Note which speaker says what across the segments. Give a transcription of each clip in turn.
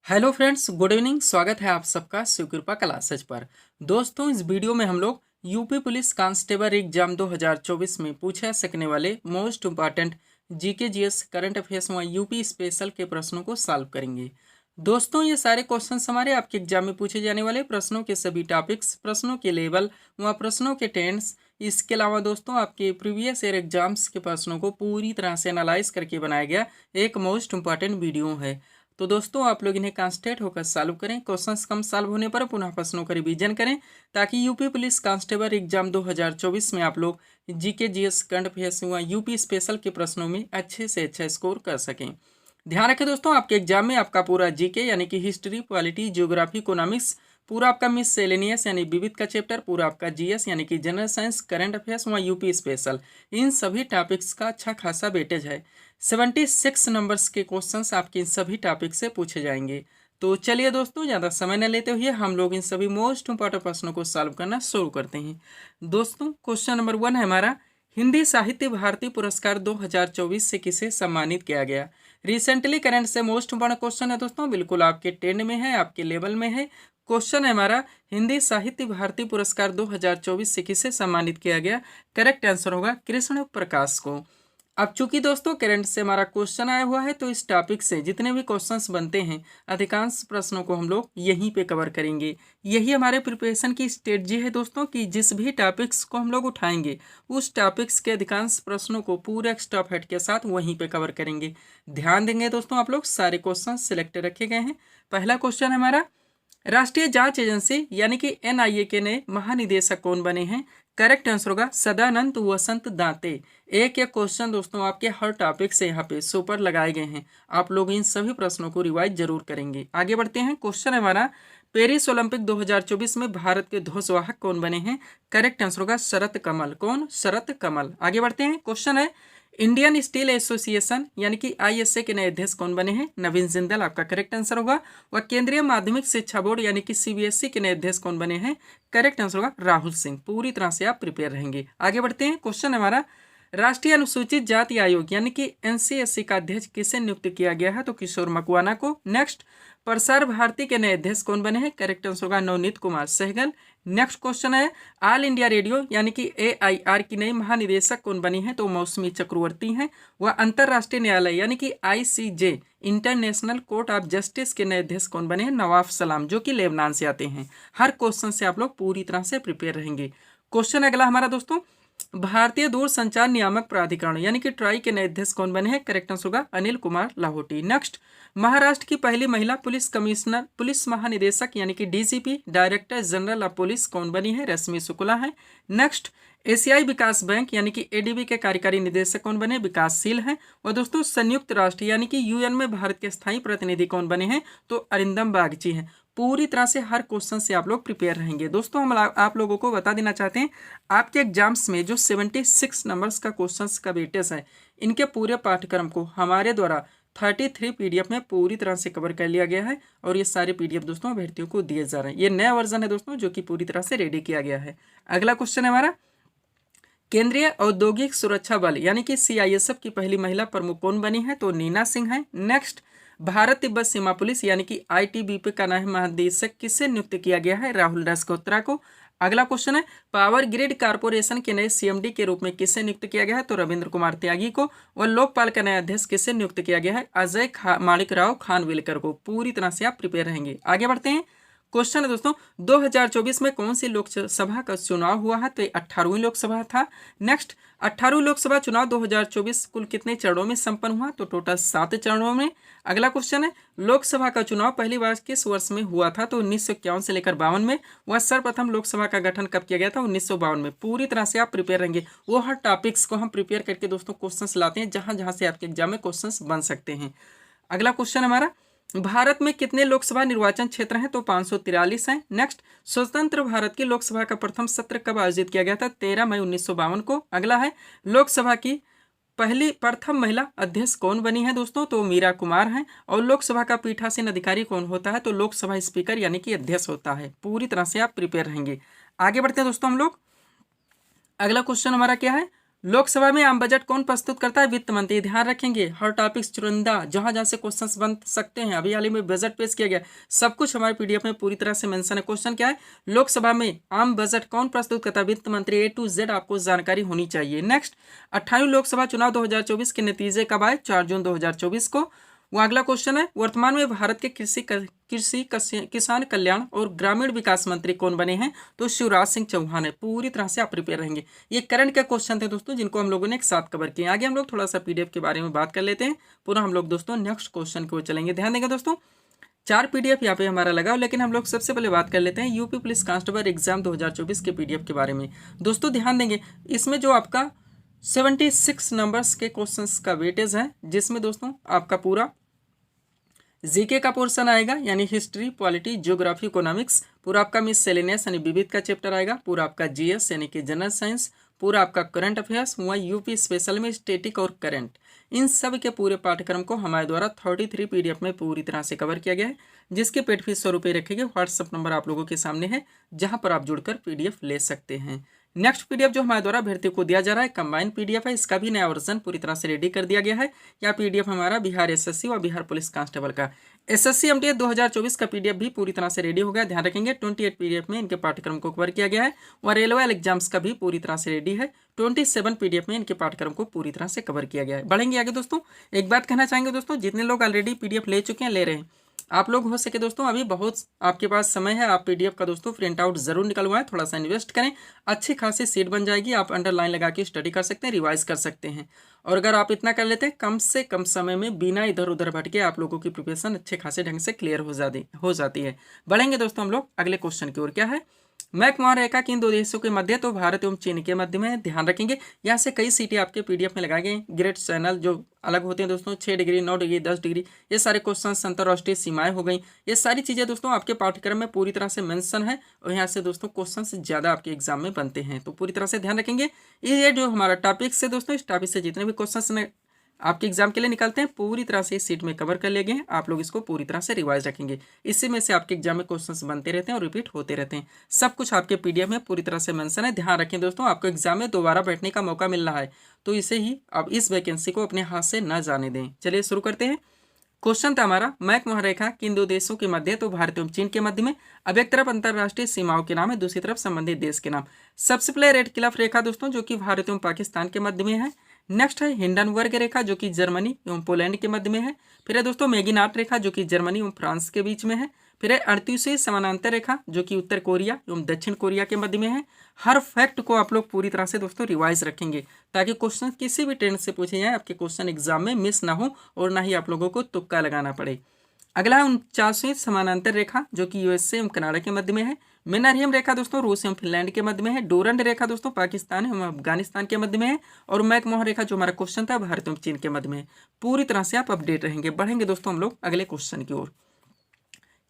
Speaker 1: Hello friends, good evening. स्वागत है आप सबका शिवकृपा क्लासेज पर। दोस्तों, इस वीडियो में हम लोग यूपी पुलिस कांस्टेबल एग्जाम 2024 में पूछे जा सकने वाले most important GK GS current affairs व यूपी स्पेशल के प्रश्नों को सॉल्व करेंगे। दोस्तों, ये सारे क्वेश्चंस हमारे आपके एग्जाम में पूछे जाने वाले प्रश्नों के सभी टॉपिक्स, प्रश्नों के लेवल व प्रश्नों के टेंस, इसके अलावा दोस्तों आपके प्रीवियस ईयर एग्जाम्स के प्रश्नों को पूरी तरह से एनालाइज करके बनाया गया एक मोस्ट इम्पॉर्टेंट वीडियो है। तो दोस्तों, आप लोग इन्हें कॉन्सेंट्रेट होकर सॉल्व करें। क्वेश्चंस कम सॉल्व होने पर पुनः प्रश्नों का रिवीजन करें, ताकि यूपी पुलिस कांस्टेबल एग्जाम 2024 में आप लोग जीके जीएस करंट अफेयर्स व यूपी स्पेशल के प्रश्नों में अच्छे से अच्छा स्कोर कर सकें। ध्यान रखें दोस्तों, आपके एग्जाम में आपका पूरा जीके यानी कि हिस्ट्री, पॉलिटी, ज्योग्राफी, इकोनॉमिक्स, पूरा आपका मिससेलेनियस यानी विविध का चैप्टर, पूरा आपका जीएस यानी कि जनरल साइंस, करंट अफेयर्स व यूपी स्पेशल, इन सभी टॉपिक्स का अच्छा खासा वेटेज है। 76 नंबर्स के क्वेश्चंस आपके इन सभी टॉपिक से पूछे जाएंगे। तो चलिए दोस्तों, ज़्यादा समय न लेते हुए हम लोग इन सभी मोस्ट इंपॉर्टेंट प्रश्नों को सॉल्व करना शुरू करते हैं। दोस्तों, क्वेश्चन नंबर 1 है हमारा, हिंदी साहित्य भारती पुरस्कार 2024 से किसे सम्मानित किया गया। रिसेंटली करंट से मोस्ट इंपॉर्टेंट क्वेश्चन है दोस्तों, बिल्कुल आपके ट्रेंड में है, आपके लेवल में है। क्वेश्चन है हमारा, हिंदी साहित्य भारती पुरस्कार 2024 से किसे सम्मानित किया गया। करेक्ट आंसर होगा कृष्ण प्रकाश को। अब चूंकि दोस्तों करंट से हमारा क्वेश्चन आया हुआ है, तो इस टॉपिक से जितने भी क्वेश्चंस बनते हैं अधिकांश प्रश्नों को हम लोग यहीं पे कवर करेंगे। यही हमारे प्रिपरेशन की स्ट्रेटजी है दोस्तों, कि जिस भी टॉपिक्स को हम लोग उठाएंगे उस टॉपिक्स के अधिकांश प्रश्नों को पूरे स्टॉप हेड के साथ वहीं पे कवर करेंगे। ध्यान देंगे दोस्तों, आप लोग सारे क्वेश्चन सिलेक्ट रखे गए हैं। पहला क्वेश्चन है हमारा, राष्ट्रीय जांच एजेंसी यानी कि एनआईए के नए महानिदेशक कौन बने हैं। करेक्ट आंसर होगा सदानंद वसंत दाते। एक एक क्वेश्चन दोस्तों आपके हर टॉपिक से यहाँ पे सुपर लगाए गए हैं, आप लोग इन सभी प्रश्नों को रिवाइज जरूर करेंगे। आगे बढ़ते हैं। क्वेश्चन है हमारा, पेरिस ओलंपिक 2024 में भारत के ध्वजवाहक कौन बने हैं। करेक्ट आंसर होगा शरत कमल। कौन? शरत कमल। आगे बढ़ते हैं। क्वेश्चन है, इंडियन स्टील एसोसिएशन यानी कि आईएसए के नए अध्यक्ष कौन बने हैं। नवीन जिंदल आपका करेक्ट आंसर होगा। वह केंद्रीय माध्यमिक शिक्षा बोर्ड यानी कि सीबीएसई के नए अध्यक्ष कौन बने हैं। करेक्ट आंसर होगा राहुल सिंह। पूरी तरह से आप प्रिपेयर रहेंगे। आगे बढ़ते हैं। क्वेश्चन हमारा, राष्ट्रीय अनुसूचित जाति आयोग यानी कि एनसीएससी का अध्यक्ष किसे नियुक्त किया गया है। तो किशोर मकवाना को। नेक्स्ट, प्रसार भारती के नए अध्यक्ष कौन बने हैं। करेक्ट आंसर होगा नवनीत कुमार सहगल। नेक्स्ट क्वेश्चन है, ऑल इंडिया रेडियो यानी कि एआईआर की नई महानिदेशक कौन बनी है। तो मौसमी चक्रवर्ती हैं। वह अंतर्राष्ट्रीय न्यायालय यानी कि ICJ international court of justice के नए अध्यक्ष कौन बने हैं। नवाफ सलाम, जो कि लेबनान से आते हैं। हर क्वेश्चन से आप लोग पूरी तरह से प्रिपेयर रहेंगे। क्वेश्चन अगला हमारा दोस्तों, भारतीय दूरसंचार नियामक प्राधिकरण यानी कि ट्राई के नए अध्यक्ष कौन बने हैं। करेक्ट आंसर होगा अनिल कुमार लाहौटी। नेक्स्ट, महाराष्ट्र की पहली महिला पुलिस कमिश्नर, पुलिस महानिदेशक यानी कि DGP director general of police कौन बनी है। रश्मि शुक्ला है। नेक्स्ट, एशियाई विकास बैंक यानी कि एडीबी के कार्यकारी निदेशक कौन बने। विकासशील हैं। और दोस्तों, संयुक्त राष्ट्र यानी कि यूएन में भारत के स्थायी प्रतिनिधि कौन बने हैं। तो अरिंदम बागची हैं। पूरी तरह से हर क्वेश्चन से आप लोग प्रिपेयर रहेंगे। दोस्तों, हम आप लोगों को बता देना चाहते हैं, आपके एग्जाम्स में जो 76 नंबर्स का क्वेश्चंस का वेटेज है, इनके पूरे पाठ्यक्रम को हमारे द्वारा 33 पीडीएफ में पूरी तरह से कवर कर लिया गया है। और ये सारे पीडीएफ दोस्तों अभ्यर्थियों को दिए जा रहे हैं। ये नया वर्जन है दोस्तों, जो कि पूरी तरह से रेडी किया गया है। अगला क्वेश्चन है हमारा, केंद्रीय औद्योगिक सुरक्षा बल यानी कि सीआईएसएफ की पहली महिला प्रमुख कौन बनी है। तो नीना सिंह है। नेक्स्ट, भारत तिब्बत सीमा पुलिस यानी कि आईटीबीपी का नया महानिदेशक किसे नियुक्त किया गया है। राहुल रजकोत्रा को। अगला क्वेश्चन है, पावर ग्रिड कारपोरेशन के नए सीएमडी के रूप में किसे नियुक्त किया गया है। तो रविंद्र कुमार त्यागी को। और लोकपाल का नया अध्यक्ष किसे नियुक्त किया गया है। अजय माणिक राव खानविलकर को। पूरी तरह से आप प्रिपेयर रहेंगे। आगे बढ़ते हैं। क्वेश्चन है दोस्तों, 2024 में कौन सी लोकसभा का चुनाव हुआ है। तो ये 18वीं लोकसभा था। नेक्स्ट, 18वीं लोकसभा चुनाव 2024 कुल कितने चरणों में संपन्न हुआ। तो टोटल 7 चरणों में। अगला क्वेश्चन है, लोकसभा का चुनाव पहली बार किस वर्ष में हुआ था। तो 1951 से लेकर 52 में। वह सर्वप्रथम लोकसभा का गठन कब किया गया था। 1952 में। पूरी तरह से आप प्रिपेयर रहेंगे। वो हर टॉपिक्स को हम प्रिपेयर करके दोस्तों क्वेश्चन लाते हैं, जहां जहां से आपके एग्जाम में क्वेश्चन बन सकते हैं। अगला क्वेश्चन हमारा, भारत में कितने लोकसभा निर्वाचन क्षेत्र हैं। तो 543 हैं। नेक्स्ट, स्वतंत्र भारत की लोकसभा का प्रथम सत्र कब आयोजित किया गया था। 13 मई 1952 को। अगला है, लोकसभा की प्रथम महिला अध्यक्ष कौन बनी है दोस्तों। तो मीरा कुमार हैं। और लोकसभा का पीठासीन अधिकारी कौन होता है। तो लोकसभा स्पीकर यानी कि अध्यक्ष होता है। पूरी तरह से आप प्रिपेयर रहेंगे। आगे बढ़ते हैं दोस्तों हम लोग। अगला क्वेश्चन हमारा क्या है, लोकसभा में आम बजट कौन प्रस्तुत करता है? वित्त मंत्री। ध्यान रखेंगे हर टॉपिक्स चुनिंदा जहां जहां से क्वेश्चंस बन सकते हैं। अभी हाल ही में बजट पेश किया गया, सब कुछ हमारे पीडीएफ में पूरी तरह से मेंशन है। क्वेश्चन क्या है? लोकसभा में आम बजट कौन प्रस्तुत करता है? वित्त मंत्री। ए टू जेड आपको जानकारी होनी चाहिए। नेक्स्ट, 28 लोकसभा चुनाव 2024 के नतीजे कब आए? 4 जून 2024 को। वो अगला क्वेश्चन है, वर्तमान में भारत के किसान कल्याण और ग्रामीण विकास मंत्री कौन बने हैं? तो शिवराज सिंह चौहान है। पूरी तरह से आप प्रिपेयर रहेंगे। ये करंट के क्वेश्चन थे दोस्तों, जिनको हम लोगों ने एक साथ कवर किए। आगे हम लोग थोड़ा सा पीडीएफ के बारे में बात कर लेते हैं, पुनः हम लोग दोस्तों नेक्स्ट क्वेश्चन की ओर चलेंगे। ध्यान देंगे दोस्तों, 4 पीडीएफ यहाँ पे हमारा लगा, लेकिन हम लोग सबसे पहले बात कर लेते हैं यूपी पुलिस कांस्टेबल एग्जाम 2024 के पीडीएफ के बारे में। दोस्तों ध्यान देंगे, इसमें जो आपका 76 नंबर्स के क्वेश्चंस का वेटेज है, जिसमें दोस्तों आपका पूरा जीके का पोर्शन आएगा, यानी हिस्ट्री, पॉलिटी, ज्योग्राफी, इकोनॉमिक्स, पूरा आपका मिससेलेनियस यानी विविध का चैप्टर आएगा, पूरा आपका जीएस यानी कि जनरल साइंस, पूरा आपका करंट अफेयर्स, हुआ यूपी स्पेशल में स्टैटिक और करंट, इन सब के पूरे पाठ्यक्रम को हमारे द्वारा 33 पीडीएफ में पूरी तरह से कवर किया गया है, जिसके पेड फीस 100 रुपये रखेंगे। व्हाट्सअप नंबर आप लोगों के सामने है, जहां पर आप जुड़कर पीडीएफ ले सकते हैं। नेक्स्ट पीडीएफ जो हमारे द्वारा अभ्यर्थियों को दिया जा रहा है कंबाइन पीडीएफ है, इसका भी नया वर्जन पूरी तरह से रेडी कर दिया गया है। यह पीडीएफ हमारा बिहार एसएससी और बिहार पुलिस कांस्टेबल का एसएससी एमटीएस 2024 का पीडीएफ भी पूरी तरह से रेडी हो गया। ध्यान रखेंगे 28 पीडीएफ में इनके पाठ्यक्रम को कवर किया गया है, और रेलवे एग्जाम्स का भी पूरी तरह से रेडी है। 27 पीडीएफ में इनके पाठ्यक्रम को पूरी तरह से कवर किया गया है। बढ़ेंगे आगे दोस्तों, एक बात कहना चाहेंगे दोस्तों, जितने लोग ऑलरेडी पीडीएफ ले चुके हैं, ले रहे हैं, आप लोग हो सके दोस्तों, अभी बहुत आपके पास समय है, आप पीडीएफ का दोस्तों प्रिंट आउट जरूर निकलवाएं, थोड़ा सा इन्वेस्ट करें, अच्छी खासी सीट बन जाएगी, आप अंडरलाइन लगा के स्टडी कर सकते हैं, रिवाइज कर सकते हैं। और अगर आप इतना कर लेते हैं, कम से कम समय में बिना इधर उधर भटके आप लोगों की प्रिपरेशन अच्छे खासे ढंग से क्लियर हो जाती है। बढ़ेंगे दोस्तों हम लोग अगले क्वेश्चन की ओर। क्या है? मैकमोहन रेखा किन दो देशों के मध्य? तो भारत एवं चीन के मध्य में। ध्यान रखेंगे यहाँ से कई सीटें आपके पीडीएफ में लगाए गए। ग्रेट चैनल जो अलग होते हैं दोस्तों, 6 डिग्री, 9 डिग्री, 10 डिग्री, ये सारे क्वेश्चन, अंतरराष्ट्रीय सीमाएं हो गई, ये सारी चीजें दोस्तों आपके पाठ्यक्रम में पूरी तरह से मेंशन है, और यहाँ से दोस्तों क्वेश्चन ज्यादा आपके एग्जाम में बनते हैं, तो पूरी तरह से ध्यान रखेंगे। ये जो हमारा टॉपिक से दोस्तों, इस टॉपिक से जितने भी क्वेश्चन आपके एग्जाम के लिए निकलते हैं, पूरी तरह से इस सीट में कवर कर लिए गए हैं। आप लोग इसको पूरी तरह से रिवाइज रखेंगे, इसी में से आपके एग्जाम में क्वेश्चंस बनते रहते हैं और रिपीट होते रहते हैं। सब कुछ आपके पीडीएफ में पूरी तरह से मेंशन है। ध्यान रखें दोस्तों, आपको एग्जाम में दोबारा बैठने का मौका मिल रहा है, तो इसे ही आप इस वैकेंसी को अपने हाथ से न जाने दें। चलिए शुरू करते हैं। क्वेश्चन था हमारा, मैकमोहन रेखा किन दो देशों के मध्य? तो भारत एवं चीन के मध्य में। अब एक तरफ अंतरराष्ट्रीय सीमाओं के नाम है, दूसरी तरफ संबंधित देश के नाम। सबसे पहले रेड क्लिफ रेखा दोस्तों, जो कि भारत एवं पाकिस्तान के मध्य में है। नेक्स्ट है हिंडनबर्ग रेखा, जो कि जर्मनी एवं पोलैंड के मध्य में है। फिर है दोस्तों मैगिनाट रेखा, जो कि जर्मनी एवं फ्रांस के बीच में है। फिर है 38वीं समानांतर रेखा, जो कि उत्तर कोरिया एवं दक्षिण कोरिया के मध्य में है। हर फैक्ट को आप लोग पूरी तरह से दोस्तों रिवाइज रखेंगे, ताकि क्वेश्चन किसी भी ट्रेंड से पूछे जाए, आपके क्वेश्चन एग्जाम में मिस ना हो और ना ही आप लोगों को तुक्का लगाना पड़े। अगला है 49वीं समानांतर रेखा, जो कि यूएसए एवं कनाडा के मध्य में है। मेनारियम रेखा दोस्तों रूस एवं फिनलैंड के मध्य में है। डोरंड रेखा दोस्तों पाकिस्तान एवं अफगानिस्तान के मध्य में है। और मैकमोहन रेखा जो हमारा क्वेश्चन था, भारत एवं चीन के मध्य में है। पूरी तरह से आप अपडेट रहेंगे। बढ़ेंगे दोस्तों हम लोग अगले क्वेश्चन की ओर।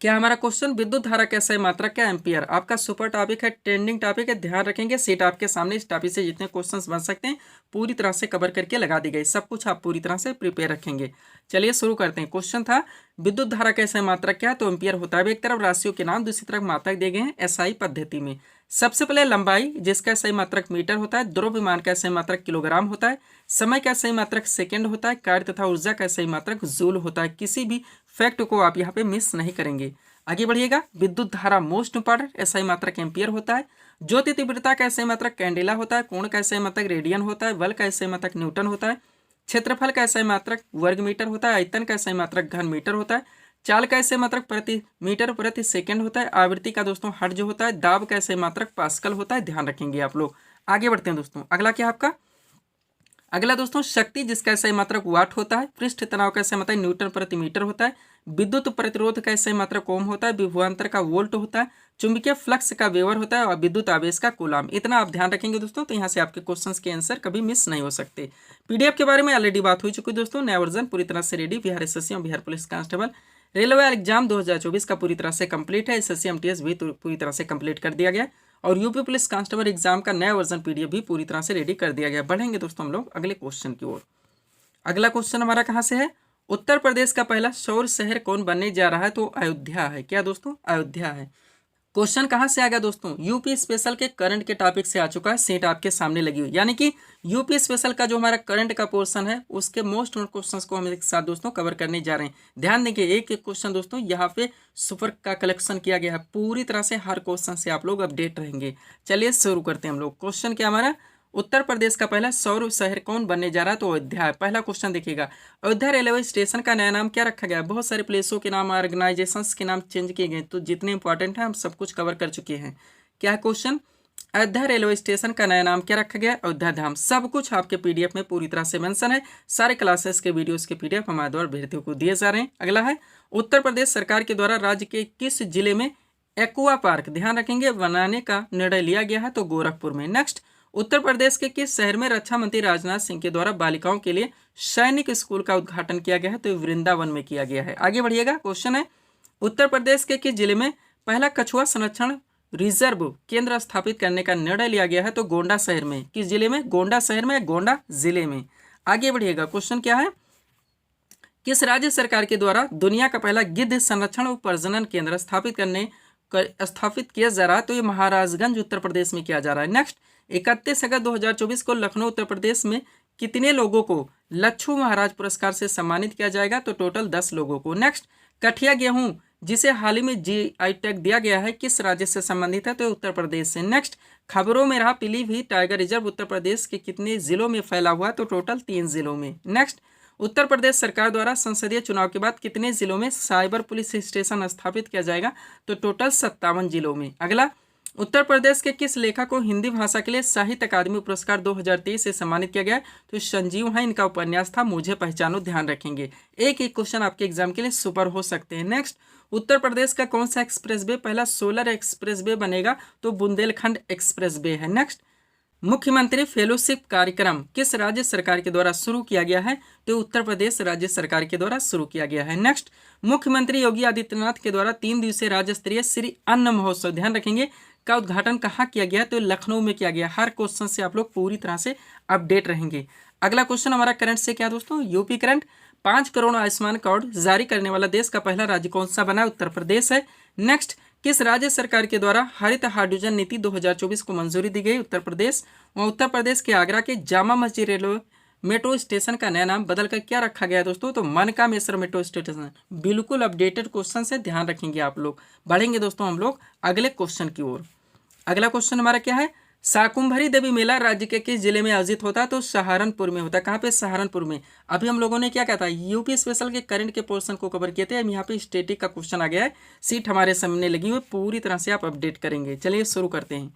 Speaker 1: क्या हमारा क्वेश्चन, विद्युत धारा कैसा है, मात्रा क्या एम्पियर? आपका सुपर टॉपिक है, ट्रेंडिंग टॉपिक है। ध्यान रखेंगे सीट आपके सामने, इस टॉपिक से जितने क्वेश्चंस बन सकते हैं पूरी तरह से कवर करके लगा दी गई। सब कुछ आप पूरी तरह से प्रिपेयर रखेंगे। चलिए शुरू करते हैं। क्वेश्चन था विद्युत धारा कैसा है, मात्रा क्या? तो एम्पियर होता है। एक तरफ राशियों के नाम, दूसरी तरफ मात्रक दिए गए हैं एसआई पद्धति में। सबसे पहले लंबाई, जिसका सही मात्रक मीटर होता है। द्रव्यमान का सही मात्रक किलोग्राम होता है। समय का सही मात्रक सेकंड होता है। कार्य तथा ऊर्जा का सही मात्रक जूल होता है। किसी भी फैक्ट को आप यहाँ पे मिस नहीं करेंगे। आगे बढ़िएगा। विद्युत धारा मोस्ट इंपॉर्टेंट, एसआई मात्रक एम्पियर होता है। ज्योति तीव्रता का एसआई मात्रक कैंडेला होता है। कोण का एसआई मात्रक रेडियन होता है। बल का एसआई मात्रक न्यूटन होता है। क्षेत्रफल का एसआई मात्रक वर्ग मीटर होता है। आयतन का एसआई मात्रक घन मीटर होता है। चाल का एसआई मात्रक प्रति मीटर प्रति सेकंड होता है। आवृत्ति का दोस्तों हर्ट्ज होता है। दाब का एसआई मात्रक पास्कल होता है। ध्यान रखेंगे आप लोग। आगे बढ़ते हैं दोस्तों। अगला क्या आपका, अगला दोस्तों शक्ति, जिसका एसआई मात्रक वाट होता है। पृष्ठ तनाव का एसआई मात्रक न्यूटन प्रति मीटर होता है। विद्युत प्रतिरोध का एसआई मात्रक ओम होता है। विभवांतर का वोल्ट होता है। चुंबकीय फ्लक्स का वेबर होता है। और विद्युत आवेश का कूलाम। इतना आप ध्यान रखेंगे दोस्तों, तो यहाँ से आपके क्वेश्चंस के आंसर कभी मिस नहीं हो सकते। पीडीएफ के बारे में ऑलरेडी बात हो चुकी है दोस्तों। नया वर्जन पूरी तरह से रेडी। बिहार एसएससी और Bihar police constable railway exam 2024 का पूरी तरह से कंप्लीट है। एसएससी एमटीएस भी पूरी तरह से कंप्लीट कर दिया गया, और यूपी पुलिस कांस्टेबल एग्जाम का नया वर्जन पीडीएफ भी पूरी तरह से रेडी कर दिया गया। बढ़ेंगे दोस्तों हम लोग अगले क्वेश्चन की ओर। अगला क्वेश्चन हमारा कहाँ से है, उत्तर प्रदेश का पहला सौर शहर कौन बनने जा रहा है? तो अयोध्या है। क्या दोस्तों? अयोध्या है। क्वेश्चन कहाँ से आ गया दोस्तों, यूपी स्पेशल के करंट के टॉपिक से आ चुका है, सीट आपके सामने लगी हुई, यानी कि यूपी स्पेशल का जो हमारा करंट का पोर्शन है उसके मोस्ट क्वेश्चंस को हम एक साथ दोस्तों कवर करने जा रहे हैं। ध्यान देंगे एक एक क्वेश्चन दोस्तों यहाँ पे सुपर का कलेक्शन किया गया है, पूरी तरह से हर क्वेश्चन से आप लोग अपडेट रहेंगे। चलिए शुरू करते हैं हम लोग। क्वेश्चन क्या हमारा, उत्तर प्रदेश का पहला सौर शहर कौन बनने जा रहा है, तो अयोध्या है। पहला क्वेश्चन देखिएगा, अयोध्या रेलवे स्टेशन का नया नाम क्या रखा गया है। बहुत सारे प्लेसों के नाम, ऑर्गेनाइजेशंस के नाम चेंज किए गए, तो जितने इंपॉर्टेंट हैं हम सब कुछ कवर कर चुके हैं। क्या क्वेश्चन, अयोध्या रेलवे स्टेशन का नया नाम क्या रखा गया, अयोध्या धाम। सब कुछ आपके पीडीएफ में पूरी तरह से मेंशन है, सारे क्लासेस के वीडियोस के पीडीएफ हमारे द्वारा अभ्यर्थियों को दिए जा रहे हैं। अगला है, उत्तर प्रदेश सरकार के द्वारा राज्य के किस जिले में एक्वा पार्क, ध्यान रखेंगे, बनाने का निर्णय लिया गया है, तो गोरखपुर में। नेक्स्ट, उत्तर प्रदेश के किस शहर में रक्षा मंत्री राजनाथ सिंह के द्वारा बालिकाओं के लिए सैनिक स्कूल का उद्घाटन किया गया है, तो वृंदावन में किया गया है। आगे बढ़िएगा। क्वेश्चन है, उत्तर प्रदेश के किस जिले में पहला कछुआ संरक्षण रिजर्व केंद्र स्थापित करने का निर्णय लिया गया है, तो गोंडा शहर में। किस जिले में, गोंडा शहर में, गोंडा जिले में। आगे बढ़िएगा। क्वेश्चन क्या है, किस राज्य सरकार के द्वारा दुनिया का पहला गिद्ध संरक्षण और प्रजनन केंद्र स्थापित किया जा रहा है, तो ये महाराजगंज उत्तर प्रदेश में किया जा रहा है। नेक्स्ट, 31 अगस्त 2024 को लखनऊ उत्तर प्रदेश में कितने लोगों को लच्छू महाराज पुरस्कार से सम्मानित किया जाएगा, तो टोटल 10 लोगों को। नेक्स्ट, कठिया गेहूं जिसे हाल ही में जीआई टैग दिया गया है किस राज्य से संबंधित है, तो उत्तर प्रदेश से। नेक्स्ट, खबरों में रहा पीलीभीत टाइगर रिजर्व उत्तर प्रदेश के कितने जिलों में फैला हुआ है, तो टोटल 3 जिलों में। नेक्स्ट, उत्तर प्रदेश सरकार द्वारा संसदीय चुनाव के बाद कितने जिलों में साइबर पुलिस स्टेशन स्थापित किया जाएगा, तो टोटल 57 जिलों में। अगला, उत्तर प्रदेश के किस लेखक को हिंदी भाषा के लिए साहित्य अकादमी पुरस्कार 2023 से सम्मानित किया गया है, तो संजीव है, इनका उपन्यास था मुझे पहचानो। ध्यान रखेंगे, एक एक क्वेश्चन आपके एग्जाम के लिए सुपर हो सकते हैं। नेक्स्ट, उत्तर प्रदेश का कौन सा एक्सप्रेसवे पहला सोलर एक्सप्रेसवे बनेगा, तो बुंदेलखंड एक्सप्रेसवे है। नेक्स्ट, मुख्यमंत्री फेलोशिप कार्यक्रम किस राज्य सरकार के द्वारा शुरू किया गया है, तो उत्तर प्रदेश राज्य सरकार के द्वारा शुरू किया गया है। नेक्स्ट, मुख्यमंत्री योगी आदित्यनाथ के द्वारा 3 दिवसीय राज्य स्तरीय श्री अन्न महोत्सव, ध्यान रखेंगे, का उद्घाटन कहाँ किया गया, तो लखनऊ में किया गया। हर क्वेश्चन से आप लोग पूरी तरह से अपडेट रहेंगे। अगला क्वेश्चन हमारा करंट से क्या दोस्तों, UP current, 5 crore Ayushman card जारी करने वाला देश का पहला राज्य कौन सा बना, उत्तर प्रदेश है। नेक्स्ट, किस राज्य सरकार के द्वारा हरित हाइड्रोजन नीति 2024 को मंजूरी दी गई, उत्तर प्रदेश। वहाँ उत्तर प्रदेश के आगरा के Jama Masjid railway metro station का नया नाम बदलकर क्या रखा गया है दोस्तों, तो मनकामेश्वर मेट्रो स्टेशन। बिल्कुल अपडेटेड क्वेश्चन से ध्यान रखेंगे आप लोग। बढ़ेंगे दोस्तों हम लोग अगले क्वेश्चन की ओर। अगला क्वेश्चन हमारा क्या है, शाकुंभरी देवी मेला राज्य के किस जिले में आयोजित होता है, तो सहारनपुर में होता है। कहाँ पे, सहारनपुर में। अभी हम लोगों ने क्या कहता है, यूपी स्पेशल के करंट के पोर्शन को कवर किए थे, हम यहाँ पे स्टैटिक का क्वेश्चन आ गया है, सीट हमारे सामने लगी हुई, पूरी तरह से आप अपडेट करेंगे। चलिए शुरू करते हैं।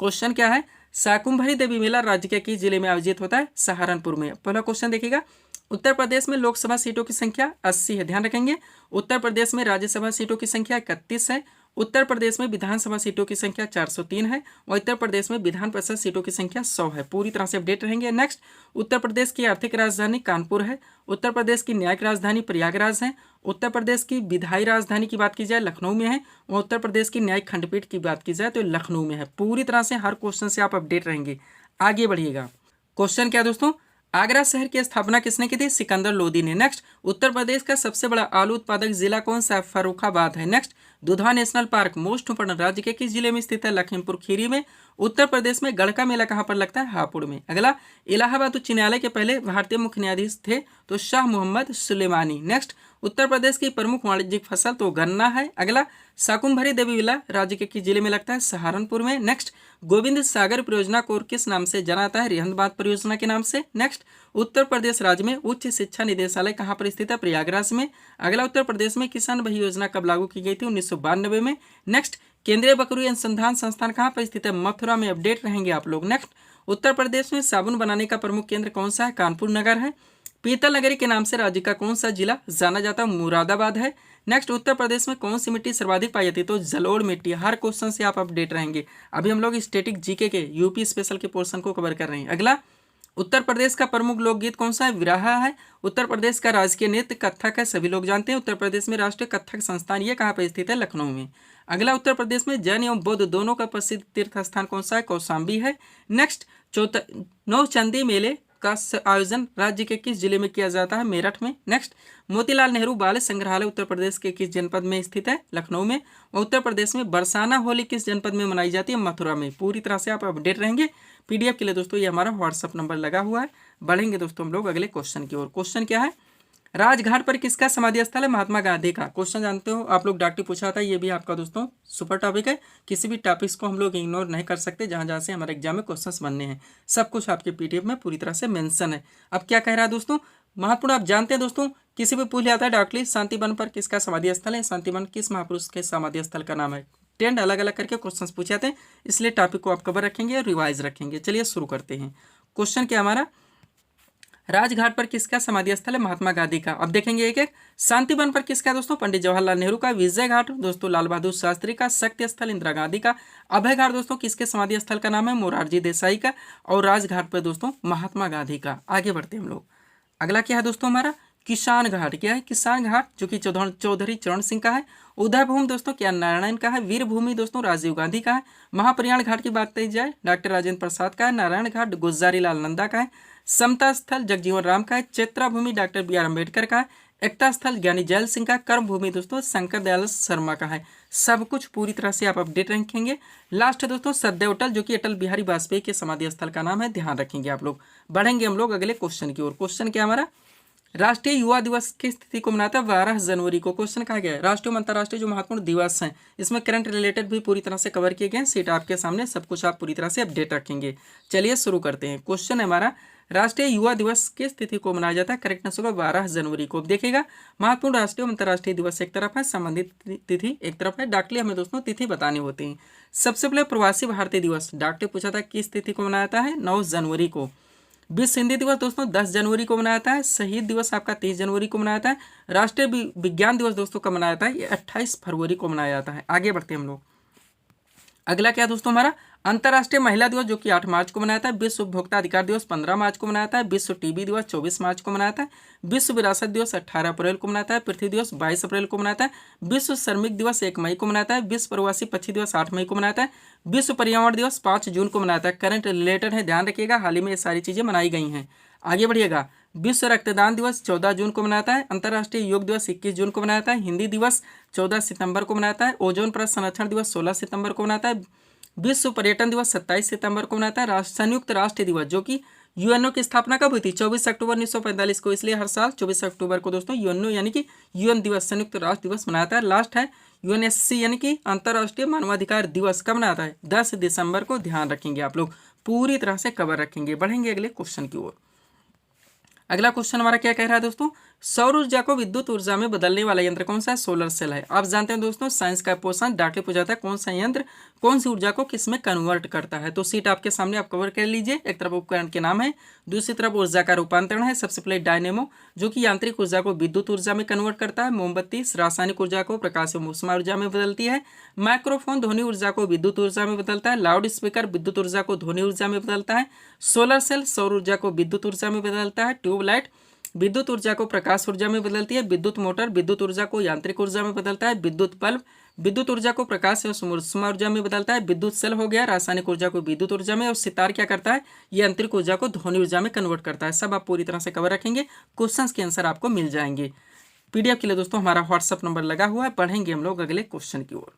Speaker 1: क्वेश्चन क्या है, शाकुंभरी देवी मेला राज्य के किस जिले में आयोजित होता है, सहारनपुर में। पहला क्वेश्चन देखिएगा, उत्तर प्रदेश में लोकसभा सीटों की संख्या 80 है, ध्यान रखेंगे। उत्तर प्रदेश में राज्यसभा सीटों की संख्या 31 है। उत्तर प्रदेश में विधानसभा सीटों की संख्या 403 है और उत्तर प्रदेश में विधान परिषद सीटों की संख्या 100 है। पूरी तरह से अपडेट रहेंगे। नेक्स्ट, उत्तर प्रदेश की आर्थिक राजधानी कानपुर है। उत्तर प्रदेश की न्यायिक राजधानी प्रयागराज है। उत्तर प्रदेश की विधायी राजधानी की बात की जाए लखनऊ में है और उत्तर प्रदेश की न्यायिक खंडपीठ की बात की जाए तो लखनऊ में है। पूरी तरह से हर क्वेश्चन से आप अपडेट रहेंगे। आगे बढ़िएगा। क्वेश्चन क्या दोस्तों, आगरा शहर की स्थापना किसने की थी, सिकंदर लोदी ने। नेक्स्ट, उत्तर प्रदेश का सबसे बड़ा आलू उत्पादक जिला कौन सा है, फर्रुखाबाद है। Next, Dudhwa national park most important राज्य के किस जिले में स्थित है, लखीमपुर खीरी में। उत्तर प्रदेश में गढ़ का मेला कहाँ पर लगता है, हापुड़ में। अगला, इलाहाबाद उच्च न्यायालय के पहले भारतीय मुख्य न्यायाधीश थे तो शाह मोहम्मद सुलेमानी। नेक्स्ट, उत्तर प्रदेश की प्रमुख वाणिज्यिक फसल तो गन्ना है। अगला, शाकुंभरी देवी मेला राज्य के किस जिले में लगता है, सहारनपुर में। नेक्स्ट, गोविंद सागर परियोजना को किस नाम से जाना जाता है, रिहंदबाद परियोजना के नाम से। नेक्स्ट, उत्तर प्रदेश राज्य में उच्च शिक्षा निदेशालय कहाँ पर स्थित है, प्रयागराज में। अगला, उत्तर प्रदेश में किसान भाई योजना कब लागू की गई थी, 1992 में। नेक्स्ट, केंद्रीय बकरी अनुसंधान संस्थान कहाँ पर स्थित है, मथुरा में। अपडेट रहेंगे आप लोग। नेक्स्ट, उत्तर प्रदेश में साबुन बनाने का प्रमुख केंद्र कौन सा है, कानपुर नगर है। पीतल नगरी के नाम से राज्य का कौन सा जिला जाना जाता है, मुरादाबाद है। नेक्स्ट, उत्तर प्रदेश में कौन सी मिट्टी सर्वाधिक पाई जाती है, तो जलोढ़ मिट्टी। हर क्वेश्चन से आप अपडेट रहेंगे। अभी हम लोग स्टैटिक जीके के यूपी स्पेशल के पोर्शन को कवर कर रहे हैं। अगला, उत्तर प्रदेश का प्रमुख लोकगीत कौन सा है, विरहा है। उत्तर प्रदेश का राजकीय नृत्य कथक है, सभी लोग जानते हैं। उत्तर प्रदेश में राष्ट्रीय कथक संस्थान ये कहाँ पर स्थित है, लखनऊ में। अगला, उत्तर प्रदेश में जैन एवं बौद्ध दोनों का प्रसिद्ध तीर्थ स्थान कौन सा है, कौशाम्बी है। नेक्स्ट, नौचंदी मेले का आयोजन राज्य के किस जिले में किया जाता है? मेरठ में। नेक्स्ट, मोतीलाल नेहरू बाल संग्रहालय उत्तर प्रदेश के किस जनपद में स्थित है? लखनऊ में। और उत्तर प्रदेश में बरसाना होली किस जनपद में मनाई जाती है? मथुरा में। पूरी तरह से आप अपडेट रहेंगे। पीडीएफ के लिए दोस्तों ये हमारा व्हाट्सअप नंबर लगा हुआ है। बढ़ेंगे दोस्तों हम लोग अगले क्वेश्चन की ओर। क्वेश्चन क्या है? राजघाट पर किसका समाधि स्थल है? महात्मा गांधी का। क्वेश्चन जानते हो आप लोग, डॉक्टर पूछा था, ये भी आपका दोस्तों सुपर टॉपिक है। किसी भी टॉपिक्स को हम लोग इग्नोर नहीं कर सकते, जहां जहां से हमारे एग्जाम में क्वेश्चंस बनने हैं, सब कुछ आपके पीडीएफ में पूरी तरह से मेंशन है। अब क्या कह रहा है दोस्तों? महत्वपूर्ण आप जानते हैं दोस्तों, किसी भी पूछ लिया था डॉक्टरी शांतिवन पर किसका समाधि स्थल है? शांतिवन किस महापुरुष के समाधि स्थल का नाम है? 10 अलग अलग करके क्वेश्चन पूछे जाते हैं, इसलिए टॉपिक को आप कवर रखेंगे और रिवाइज रखेंगे। चलिए शुरू करते हैं। क्वेश्चन क्या हमारा? राजघाट पर किसका समाधि स्थल है? महात्मा गांधी का। अब देखेंगे एक एक। शांतिवन पर किसका दोस्तों? पंडित जवाहरलाल नेहरू का। विजय घाट दोस्तों लाल बहादुर शास्त्री का। शक्ति स्थल इंदिरा गांधी का। अभय घाट दोस्तों किसके समाधि स्थल का नाम है? मोरारजी देसाई का। और राजघाट पर दोस्तों महात्मा गांधी का। आगे बढ़ते हैं हम लोग। अगला क्या है दोस्तों हमारा? किसान घाट। क्या है? किसान घाट, जो कि चौधरी चरण सिंह का है। उदय भूमि दोस्तों क्या नारायण का है। वीर भूमि दोस्तों राजीव गांधी का है। महाप्रयाण घाट की बात की जाए डॉक्टर राजेंद्र प्रसाद का है। नारायण घाट गुलजारी लाल नंदा का है। समता स्थल जगजीवन राम का है। चैत्रा भूमि डॉक्टर बी आर अम्बेडकर का है। एकता स्थल ज्ञानी जैल सिंह का। कर्म भूमि दोस्तों शंकर दयाल शर्मा का है। सब कुछ पूरी तरह से आप अपडेट रखेंगे। लास्ट है दोस्तों सदैव अटल, जो कि अटल बिहारी वाजपेयी के समाधि स्थल का नाम है, ध्यान रखेंगे आप लोग। बढ़ेंगे हम लोग अगले क्वेश्चन की ओर। क्वेश्चन क्या हमारा? राष्ट्रीय युवा दिवस की तिथि को मनाता है 12 जनवरी को। क्वेश्चन कहा गया है राष्ट्रीय और अंतर्राष्ट्रीय जो महत्वपूर्ण दिवस हैं, इसमें करंट रिलेटेड भी पूरी तरह से कवर किए गए हैं। सीट आपके सामने, सब कुछ आप पूरी तरह से अपडेट रखेंगे। चलिए शुरू करते हैं। क्वेश्चन है हमारा, राष्ट्रीय युवा दिवस किस तिथि को मनाया जाता है? करेक्ट आंसर होगा 12 जनवरी को। देखिएगा, महत्वपूर्ण राष्ट्रीय और अंतर्राष्ट्रीय दिवस एक तरफ है, संबंधित तिथि एक तरफ है। डाकली हमें दोस्तों तिथि बतानी होती है। सबसे पहले प्रवासी भारतीय दिवस, डॉक्टर पूछा था किस तिथि को मनाया जाता है? 9 जनवरी को। विश्व हिंदी दिवस दोस्तों 10 जनवरी को मनाया जाता है। शहीद दिवस आपका 30 जनवरी को मनाया जाता है। राष्ट्रीय विज्ञान दिवस दोस्तों कब मनाया जाता है? ये 28 फरवरी को मनाया जाता है। आगे बढ़ते हैं हम लोग। अगला क्या दोस्तों हमारा? अंतर्राष्ट्रीय महिला दिवस, जो कि 8 मार्च को मनाया जाता है। विश्व उपभोक्ता अधिकार दिवस 15 मार्च को मनाया जाता है। विश्व टीबी दिवस 24 मार्च को मनाया जाता है। विश्व विरासत दिवस 18 अप्रैल को मनाता है। पृथ्वी दिवस 22 अप्रैल को मनाता है। विश्व श्रमिक दिवस 1 मई को मनाता है। विश्व प्रवासी पक्षी दिवस 8 मई को मनाता है। विश्व पर्यावरण दिवस 5 जून को मनाता है। करंट रिलेटेड है, ध्यान रखिएगा, हाल ही में ये सारी चीजें मनाई गई हैं। आगे बढ़िएगा। विश्व रक्तदान दिवस 14 जून को मनाता है। अंतर्राष्ट्रीय योग दिवस 21 जून को मनाता है। हिंदी दिवस 14 सितंबर को मनाता है। ओजोन परत संरक्षण दिवस 16 सितंबर को मनाता है। विश्व पर्यटन दिवस 27 सितंबर को मनाता है। संयुक्त राष्ट्र दिवस, जो कि यूएनओ की स्थापना कब हुई थी? 24 अक्टूबर 1945 को। इसलिए हर साल 24 अक्टूबर को दोस्तों यूएनओ यानी कि यूएन दिवस, संयुक्त राष्ट्र दिवस मनाता है। लास्ट है यूएनएससी यानी कि अंतर्राष्ट्रीय मानवाधिकार दिवस कब मनाता है? 10 दिसंबर को। ध्यान रखेंगे आप लोग, पूरी तरह से कवर रखेंगे। बढ़ेंगे अगले क्वेश्चन की ओर। अगला क्वेश्चन हमारा क्या कह रहा है दोस्तों? सौर ऊर्जा को विद्युत ऊर्जा में बदलने वाला यंत्र कौन सा है? सोलर सेल है। आप जानते हैं दोस्तों साइंस का पोर्शन डाके पूछा था कौन सा यंत्र कौन सी ऊर्जा को किस में कन्वर्ट करता है। तो सीट आपके सामने, आप कवर कर लीजिए। एक तरफ उपकरण के नाम है, दूसरी तरफ ऊर्जा का रूपांतरण है। सबसे पहले डायनेमो, जो कि यांत्रिक ऊर्जा को विद्युत ऊर्जा में कन्वर्ट करता है। मोमबत्ती रासायनिक ऊर्जा को प्रकाश एवं ऊष्मा ऊर्जा में बदलती है। माइक्रोफोन ध्वनि ऊर्जा को विद्युत ऊर्जा में बदलता है। लाउड स्पीकर विद्युत ऊर्जा को ध्वनि ऊर्जा में बदलता है। सोलर सेल सौर ऊर्जा को विद्युत ऊर्जा में बदलता है। ट्यूबलाइट विद्युत ऊर्जा को प्रकाश ऊर्जा में बदलती है। विद्युत मोटर विद्युत ऊर्जा को यांत्रिक ऊर्जा में बदलता है। विद्युत बल्ब विद्युत ऊर्जा को प्रकाश एवं ऊष्मा ऊर्जा में बदलता है। विद्युत सेल हो गया रासायनिक ऊर्जा को विद्युत ऊर्जा में। और सितार क्या करता है? ये यांत्रिक ऊर्जा को ध्वनि ऊर्जा में कन्वर्ट करता है। सब आप पूरी तरह से कवर रखेंगे, क्वेश्चंस के आंसर आपको मिल जाएंगे। पीडीएफ के लिए दोस्तों हमारा व्हाट्सअप नंबर लगा हुआ है। पढ़ेंगे हम लोग अगले क्वेश्चन की ओर।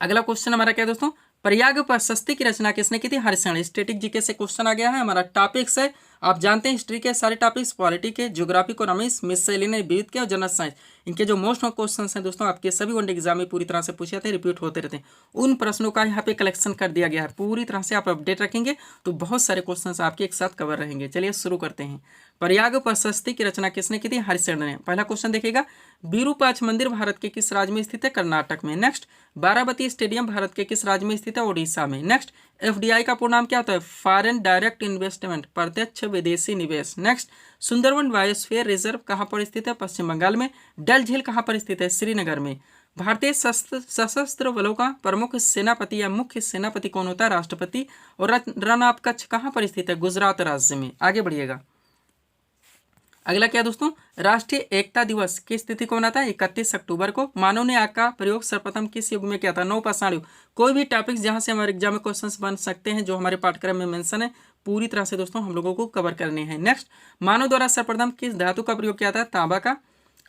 Speaker 1: अगला क्वेश्चन हमारा क्या दोस्तों? प्रयाग प्रशस्ति की रचना किसने की थी? हरिशरण। स्टैटिक जीके से क्वेश्चन आ गया है। हमारा टॉपिक्स है, आप जानते हैं हिस्ट्री के सारे टॉपिक्स, पॉलिटी के, ज्योग्राफी, इकोनॉमिक्स, मिससेलेनियस विविध के और जनरल साइंस, इनके जो मोस्ट क्वेश्चन हैं दोस्तों आपके सभी वनडे एग्जाम में पूरी तरह से पूछे जाते हैं, रिपीट होते रहते हैं। उन प्रश्नों का यहाँ पे कलेक्शन कर दिया गया है। पूरी तरह से आप अपडेट रखेंगे तो बहुत सारे क्वेश्चन आपके एक साथ कवर रहेंगे। चलिए शुरू करते हैं। प्रयाग प्रशस्ति की रचना किसने की थी? हरिशरण ने। पहला क्वेश्चन देखिएगा, विरूपाक्ष मंदिर भारत के किस राज्य में स्थित है? कर्नाटक में। नेक्स्ट, बाराबती स्टेडियम भारत के किस राज्य में स्थित है? ओडिशा में। नेक्स्ट, एफडीआई का पूर्ण नाम क्या होता है? फॉरेन डायरेक्ट इन्वेस्टमेंट, प्रत्यक्ष विदेशी निवेश। नेक्स्ट, सुंदरवन बायोस्फीयर रिजर्व कहाँ पर स्थित है? पश्चिम बंगाल में। डल झील कहाँ पर स्थित है? श्रीनगर में। भारतीय सशस्त्र बलों का प्रमुख सेनापति या मुख्य सेनापति कौन होता है? राष्ट्रपति। और रण ऑफ कच्छ कहाँ पर स्थित है? गुजरात राज्य में। आगे बढ़िएगा। अगला क्या दोस्तों? राष्ट्रीय एकता दिवस किस तिथि को मनाता है? 31 अक्टूबर को। मानव ने आग का प्रयोग सर्वप्रथम किस युग में किया था? नवपाषाण युग। कोई भी टॉपिक्स जहां से हमारे एग्जाम में क्वेश्चंस बन सकते हैं जो हमारे पाठ्यक्रम में मेंशन है, पूरी तरह से दोस्तों हम लोगों को कवर करने हैं। नेक्स्ट, मानव द्वारा सर्वप्रथम किस धातु का प्रयोग किया था? तांबा का।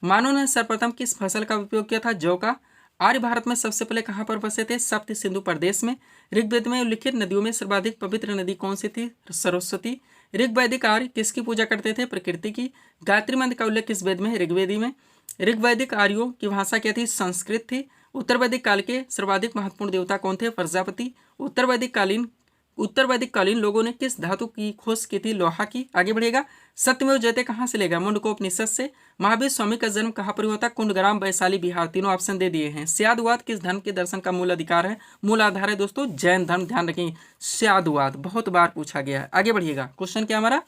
Speaker 1: मानव ने सर्वप्रथम किस फसल का उपयोग किया था? जौ का। आर्य भारत में सबसे पहले कहाँ पर बसे थे? सप्त सिंधु प्रदेश में। ऋग्वेद में उल्लिखित नदियों में सर्वाधिक पवित्र नदी कौन सी थी? सरस्वती। ऋग्वैदिक आर्य किसकी पूजा करते थे? प्रकृति की। गायत्री मंत्र का उल्लेख किस वेद में है? ऋग्वेदी में। ऋग्वैदिक आर्यों की भाषा क्या थी? संस्कृत थी। उत्तर वैदिक काल के सर्वाधिक महत्वपूर्ण देवता कौन थे? प्रजापति। उत्तर वैदिक कालीन लोगों ने किस धातु की खोज की थी? लोहा की। आगे बढ़ेगा, सत्यमेव जयते कहाँ से लेगा? मुंडकोपनिषद से। महावीर स्वामी का जन्म कहाँ पर हुआ था? कुंडग्राम, वैशाली, बिहार। तीनों ऑप्शन दे दिए हैं। स्यादवाद किस धर्म के दर्शन का मूल अधिकार है? मूल आधार है दोस्तों जैन धर्म। ध्यान रखें, स्यादवाद बहुत बार पूछा गया है। आगे बढ़िएगा, क्वेश्चन क्या हमारा?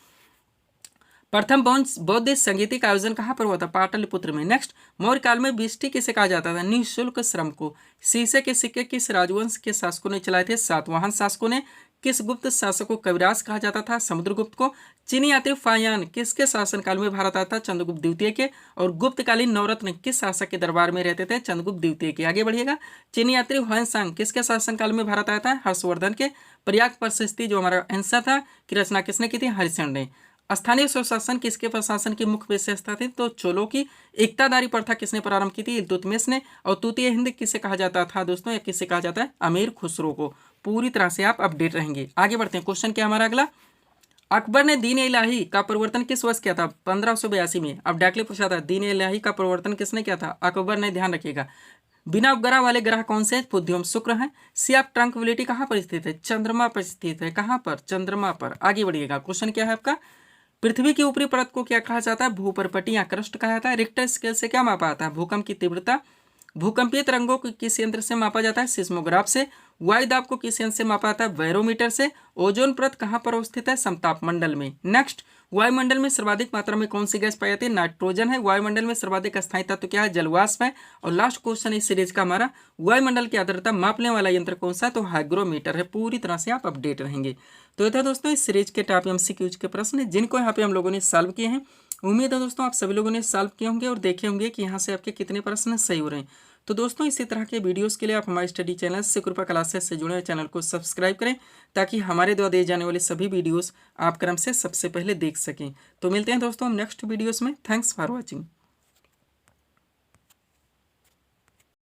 Speaker 1: प्रथम बौद्ध संगीत का आयोजन कहाँ पर हुआ था? पाटलिपुत्र में। नेक्स्ट, मौर्य काल में बिष्टी किसे कहा जाता था? निःशुल्क श्रम को। शीशे के सिक्के किस राजवंश के शासकों ने चलाए थे? सातवाहन शासकों ने। किस गुप्त शासक को कविराज कहा जाता था? समुद्रगुप्त को। चीनी यात्री फायान किसके शासनकाल में भारत आया था? चंद्रगुप्त द्वितीय के। और गुप्तकालीन नवरत्न किस शासक के दरबार में रहते थे? चंद्रगुप्त द्वितीय के। आगे बढ़िएगा, चीनी यात्री ह्वेनसांग किसके शासनकाल में भारत आया था? हर्षवर्धन के। प्रयाग प्रशस्ति जो हमारा आंसर था की रचना किसने की थी? हरिश्चंद्र ने। स्थानीय स्वशासन किसके प्रशासन की मुख्य विशेषता थी? तो चोलों की। एकतादारी प्रथा किसने प्रारंभ की थी? इल्तुतमिश ने। और तूतीय हिंद किसे कहा जाता था दोस्तों, या किसे कहा जाता है? अमीर खुसरो को। पूरी तरह से आप अपडेट रहेंगे। आगे बढ़ते हैं, क्वेश्चन क्या हमारा अगला? अकबर ने दीन इलाही का प्रवर्तन किस वर्ष किया था? 1582 में। अब डायरेक्टली पूछा था दीन इलाही का प्रवर्तन किसने किया था? अकबर ने। ध्यान रखिएगा। बिना उपग्रह वाले ग्रह कौन से? बुध एवं शुक्र है। सी ऑफ ट्रंक्विलिटी कहाँ पर स्थित है? चंद्रमा पर स्थित है। कहाँ पर? चंद्रमा पर। आगे बढ़िएगा, क्वेश्चन क्या है आपका? पृथ्वी की ऊपरी परत को क्या कहा जाता है? भूपर्पटी या क्रस्ट कहा जाता है। रिक्टर स्केल से क्या मापा जाता है? भूकंप की तीव्रता। भूकंपीय तरंगों को किस यंत्र से मापा जाता है? सिस्मोग्राफ से। वायु दाब को किस यंत्र से मापा जाता है? बैरोमीटर से। ओजोन परत कहाँ पर अवस्थित है? समताप मंडल में। नेक्स्ट, वायुमंडल में सर्वाधिक मात्रा में कौन सी गैस पाई जाती है? नाइट्रोजन है। वायुमंडल में सर्वाधिक अस्थायी तत्व क्या है? जलवाष्प है। और लास्ट क्वेश्चन इस सीरीज का हमारा, वायुमंडल की आर्द्रता मापने वाला यंत्र कौन सा? तो हाइग्रोमीटर है। पूरी तरह से आप अपडेट रहेंगे। तो ये था दोस्तों इस सीरीज के टॉप एमसीक्यूज के प्रश्न जिनको यहाँ पे हम लोगों ने सॉल्व किए हैं। उम्मीद है दोस्तों आप सभी लोगों ने सॉल्व किए होंगे और देखे होंगे कि यहाँ से आपके कितने प्रश्न सही हो रहे हैं। तो दोस्तों इसी तरह के वीडियोस के लिए आप हमारे स्टडी चैनल सिकुरपा क्लासेस से जुड़े चैनल को सब्सक्राइब करें ताकि हमारे द्वारा दिए जाने वाले सभी वीडियोस आप क्रम से सबसे पहले देख सकें। तो मिलते हैं दोस्तों हम नेक्स्ट वीडियोस में। Thanks for watching.